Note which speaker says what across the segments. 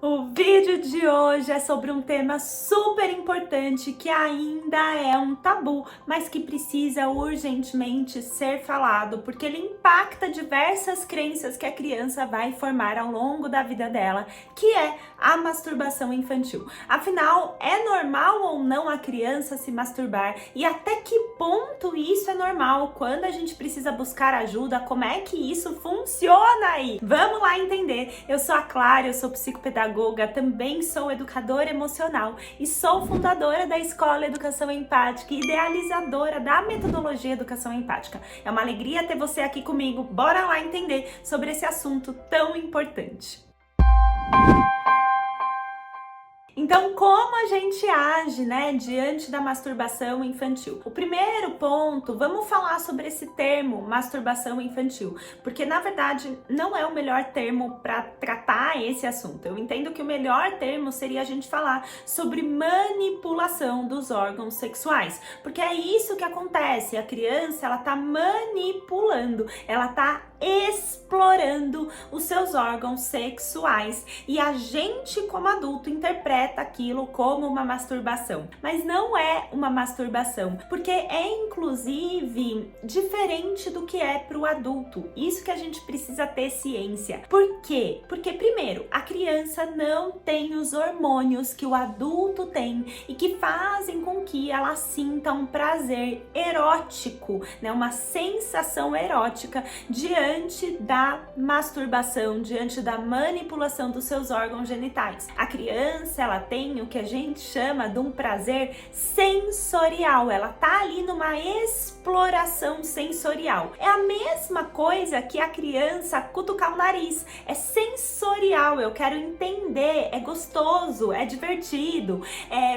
Speaker 1: O vídeo de hoje é sobre um tema super importante que ainda é um tabu, mas que precisa urgentemente ser falado, porque ele impacta diversas crenças que a criança vai formar ao longo da vida dela, que é a masturbação infantil. Afinal, é normal ou não a criança se masturbar? E até que ponto isso é normal? Quando a gente precisa buscar ajuda, como é que isso funciona aí? Vamos lá entender. Eu sou a Clara, eu sou psicopedagoga, também sou educadora emocional e sou fundadora da Escola Educação Empática e idealizadora da metodologia Educação Empática. É uma alegria ter você aqui comigo. Bora lá entender sobre esse assunto tão importante. Então, como a gente age, diante da masturbação infantil? O primeiro ponto, vamos falar sobre esse termo, masturbação infantil, porque na verdade não é o melhor termo para tratar esse assunto. Eu entendo que o melhor termo seria a gente falar sobre manipulação dos órgãos sexuais, porque é isso que acontece. A criança, ela tá manipulando, ela tá explorando os seus órgãos sexuais e a gente como adulto interpreta aquilo como uma masturbação, mas não é uma masturbação, porque é inclusive diferente do que é para o adulto. Isso que a gente precisa ter ciência. Por quê? Porque primeiro, a criança não tem os hormônios que o adulto tem e que fazem com que ela sinta um prazer erótico, uma sensação erótica diante da masturbação, diante da manipulação dos seus órgãos genitais. A criança, ela tem o que a gente chama de um prazer sensorial, ela tá ali numa exploração sensorial. É a mesma coisa que a criança cutucar o nariz, é sensorial, eu quero entender, é gostoso, é divertido.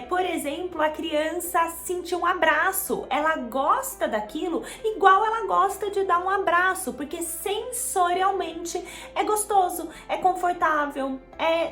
Speaker 1: Por exemplo, a criança sentir um abraço, ela gosta daquilo igual ela gosta de dar um abraço, porque sensorialmente é gostoso, é confortável,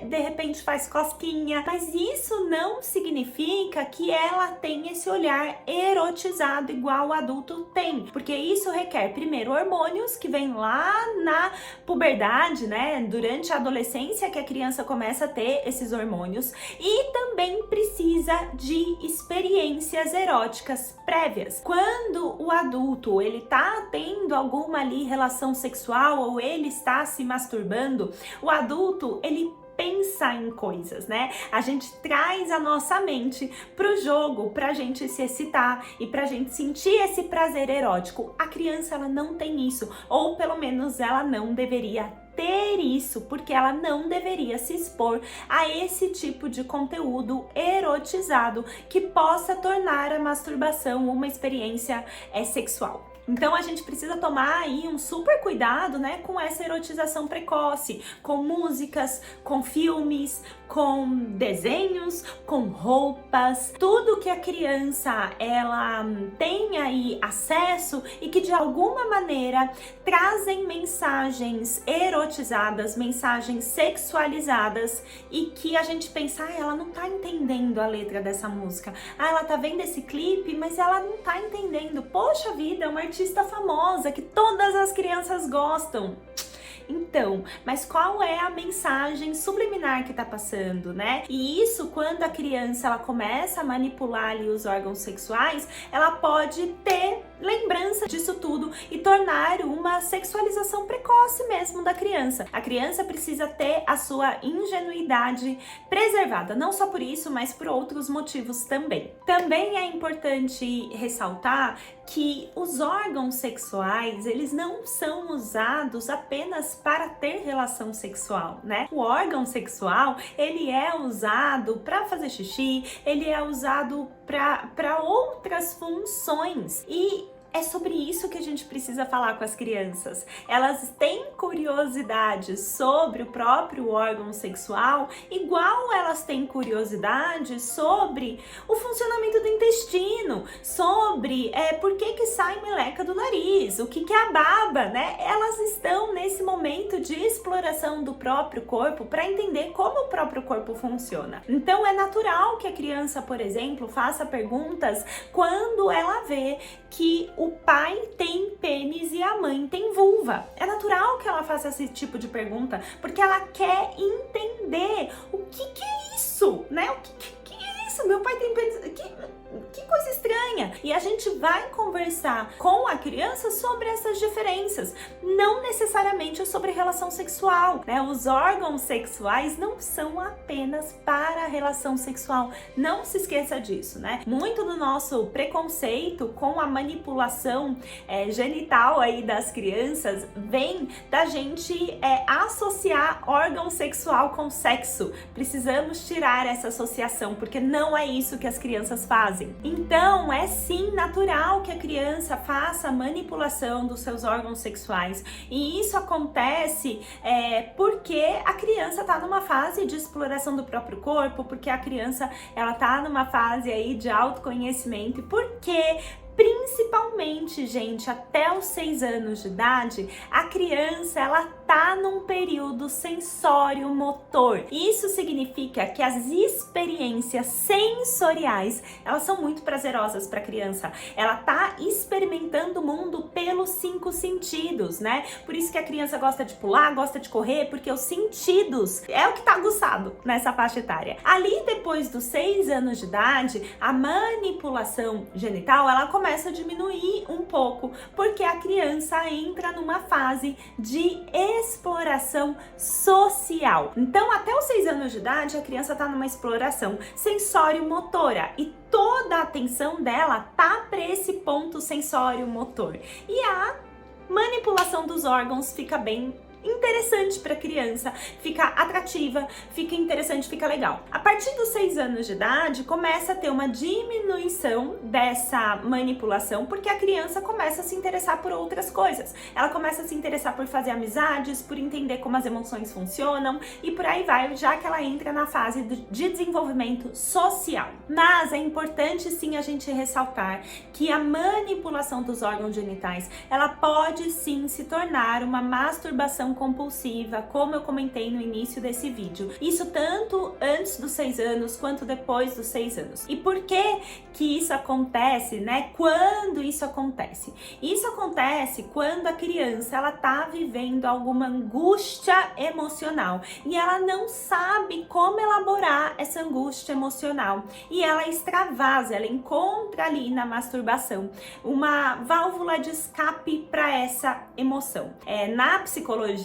Speaker 1: de repente faz cosquinha, mas isso não significa que ela tem esse olhar erotizado igual o adulto tem, porque isso requer primeiro hormônios que vêm lá na puberdade, durante a adolescência que a criança começa a ter esses hormônios, e também precisa de experiências eróticas prévias. Quando o adulto ele tá tendo alguma ali relação sexual ou ele está se masturbando, o adulto ele pensa em coisas, A gente traz a nossa mente pro jogo, pra gente se excitar e pra gente sentir esse prazer erótico. A criança, ela não tem isso, ou pelo menos ela não deveria ter isso, porque ela não deveria se expor a esse tipo de conteúdo erotizado que possa tornar a masturbação uma experiência sexual. Então a gente precisa tomar aí um super cuidado, com essa erotização precoce, com músicas, com filmes, com desenhos, com roupas, tudo que a criança ela tem aí acesso e que de alguma maneira trazem mensagens erotizadas, mensagens sexualizadas e que a gente pensa, ela não tá entendendo a letra dessa música, ela tá vendo esse clipe, mas ela não tá entendendo, poxa vida, é uma artista famosa que todas as crianças gostam. Então, mas qual é a mensagem subliminar que tá passando, E isso, quando a criança ela começa a manipular ali os órgãos sexuais, ela pode ter lembrança disso tudo e tornar uma sexualização precoce mesmo da criança. A criança precisa ter a sua ingenuidade preservada, não só por isso, mas por outros motivos também. Também é importante ressaltar que os órgãos sexuais, eles não são usados apenas para ter relação sexual, O órgão sexual, ele é usado para fazer xixi, ele é usado para outras funções e é sobre isso que a gente precisa falar com as crianças. Elas têm curiosidade sobre o próprio órgão sexual, igual elas têm curiosidade sobre o funcionamento do intestino, sobre por que sai meleca do nariz, o que é a baba, Elas estão nesse momento de exploração do próprio corpo para entender como o próprio corpo funciona. Então é natural que a criança, por exemplo, faça perguntas quando ela vê que o pai tem pênis e a mãe tem vulva. É natural que ela faça esse tipo de pergunta, porque ela quer entender o isso, né? Que é isso? Meu pai tem que coisa estranha. E a gente vai conversar com a criança sobre essas diferenças, não necessariamente sobre relação sexual, né? Os órgãos sexuais não são apenas para a relação sexual. Não se esqueça disso, né? Muito do nosso preconceito com a manipulação genital aí das crianças vem da gente associar órgão sexual com sexo. Precisamos tirar essa associação, porque não é isso que as crianças fazem. Então, é sim natural que a criança faça a manipulação dos seus órgãos sexuais. E isso acontece porque a criança está numa fase de exploração do próprio corpo, porque a criança ela tá numa fase aí de autoconhecimento, porque principalmente, gente, até os 6 anos de idade, a criança ela tá num período sensório-motor. Isso significa que as experiências sensoriais, elas são muito prazerosas para a criança. Ela tá experimentando o mundo pelos 5 sentidos, né? Por isso que a criança gosta de pular, gosta de correr, porque os sentidos é o que tá aguçado nessa faixa etária. Ali, depois dos 6 anos de idade, a manipulação genital, ela começa a diminuir um pouco, porque a criança entra numa fase de exploração social. Então, até os 6 anos de idade, a criança está numa exploração sensório-motora e toda a atenção dela tá para esse ponto sensório-motor. E a manipulação dos órgãos fica bem interessante para a criança, fica atrativa, fica interessante, fica legal. A partir dos 6 anos de idade, começa a ter uma diminuição dessa manipulação, porque a criança começa a se interessar por outras coisas. Ela começa a se interessar por fazer amizades, por entender como as emoções funcionam e por aí vai, já que ela entra na fase de desenvolvimento social. Mas é importante sim a gente ressaltar que a manipulação dos órgãos genitais, ela pode sim se tornar uma masturbação compulsiva, como eu comentei no início desse vídeo. Isso tanto antes dos 6 anos quanto depois dos 6 anos. E por que isso acontece, né? Quando isso acontece? Isso acontece quando a criança ela tá vivendo alguma angústia emocional e ela não sabe como elaborar essa angústia emocional e ela extravasa, ela encontra ali na masturbação uma válvula de escape para essa emoção. Na psicologia,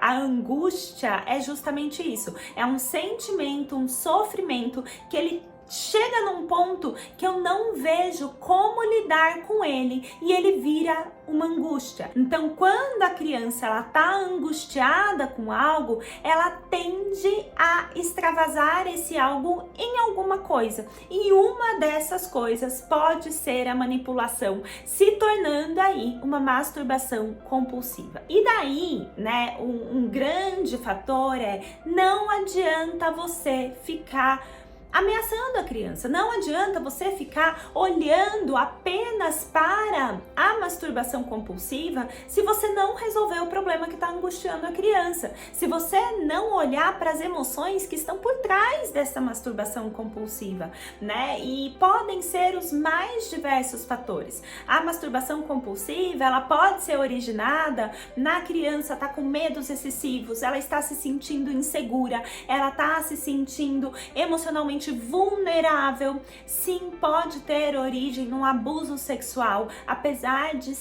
Speaker 1: a angústia é justamente isso. É um sentimento, um sofrimento que ele chega num ponto que eu não vejo como lidar com ele e ele vira uma angústia. Então, quando a criança ela tá angustiada com algo, ela tende a extravasar esse algo em alguma coisa. E uma dessas coisas pode ser a manipulação, se tornando aí uma masturbação compulsiva. E daí, né, um grande fator não adianta você ficar ameaçando a criança. Não adianta você ficar olhando apenas para a masturbação compulsiva se você não resolver o problema que está angustiando a criança. Se você não olhar para as emoções que estão por trás dessa masturbação compulsiva, né? E podem ser os mais diversos fatores. A masturbação compulsiva, ela pode ser originada na criança tá com medos excessivos, ela está se sentindo insegura, ela está se sentindo emocionalmente vulnerável. Sim, pode ter origem num abuso sexual, apesar de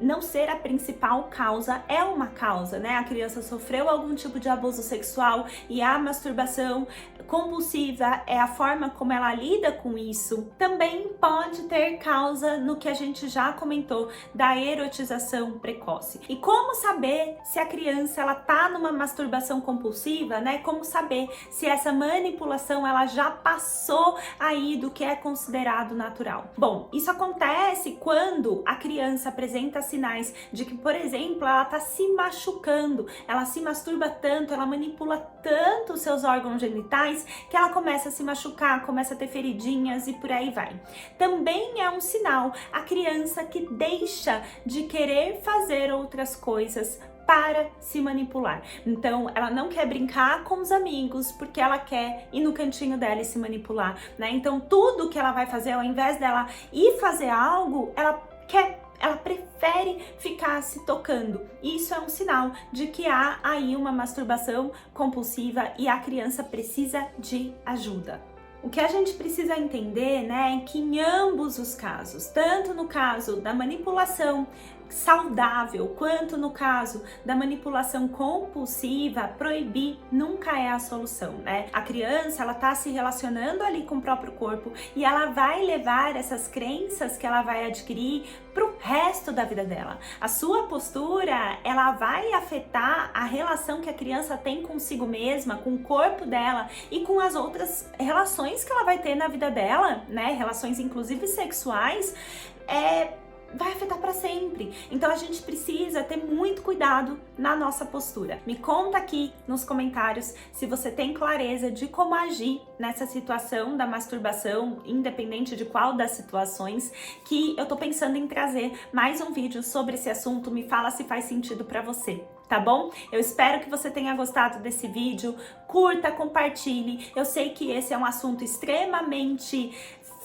Speaker 1: não ser a principal causa, é uma causa, né? A criança sofreu algum tipo de abuso sexual e a masturbação compulsiva é a forma como ela lida com isso. Também pode ter causa no que a gente já comentou da erotização precoce. E como saber se a criança ela tá numa masturbação compulsiva, né? Como saber se essa manipulação ela já passou aí do que é considerado natural? Bom, isso acontece quando a criança apresenta sinais de que, por exemplo, ela tá se machucando, ela se masturba tanto, ela manipula tanto os seus órgãos genitais que ela começa a se machucar, começa a ter feridinhas e por aí vai. Também é um sinal a criança que deixa de querer fazer outras coisas para se manipular. Então, ela não quer brincar com os amigos porque ela quer ir no cantinho dela e se manipular, né? Então, tudo que ela vai fazer, ao invés dela ir fazer algo, ela quer ela prefere ficar se tocando. Isso é um sinal de que há aí uma masturbação compulsiva e a criança precisa de ajuda. O que a gente precisa entender, né, é que em ambos os casos, tanto no caso da manipulação saudável, quanto no caso da manipulação compulsiva, proibir nunca é a solução, né? A criança, ela tá se relacionando ali com o próprio corpo e ela vai levar essas crenças que ela vai adquirir pro resto da vida dela. A sua postura, ela vai afetar a relação que a criança tem consigo mesma, com o corpo dela e com as outras relações que ela vai ter na vida dela, né? Relações inclusive sexuais, vai afetar para sempre. Então a gente precisa ter muito cuidado na nossa postura. Me conta aqui nos comentários se você tem clareza de como agir nessa situação da masturbação, independente de qual das situações, que eu tô pensando em trazer mais um vídeo sobre esse assunto. Me fala se faz sentido para você. Tá bom? Eu espero que você tenha gostado desse vídeo. Curta, compartilhe. Eu sei que esse é um assunto extremamente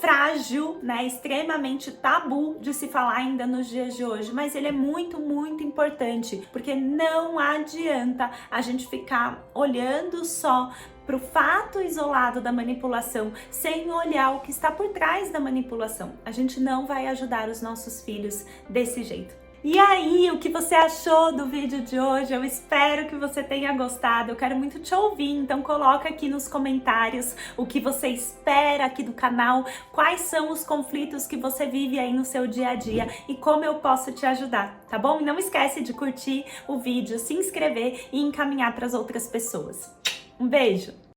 Speaker 1: frágil, né, extremamente tabu de se falar ainda nos dias de hoje, mas ele é muito, muito importante, porque não adianta a gente ficar olhando só para o fato isolado da manipulação, sem olhar o que está por trás da manipulação. A gente não vai ajudar os nossos filhos desse jeito. E aí, o que você achou do vídeo de hoje? Eu espero que você tenha gostado, eu quero muito te ouvir, então coloca aqui nos comentários o que você espera aqui do canal, quais são os conflitos que você vive aí no seu dia a dia e como eu posso te ajudar, tá bom? E não esquece de curtir o vídeo, se inscrever e encaminhar para as outras pessoas. Um beijo!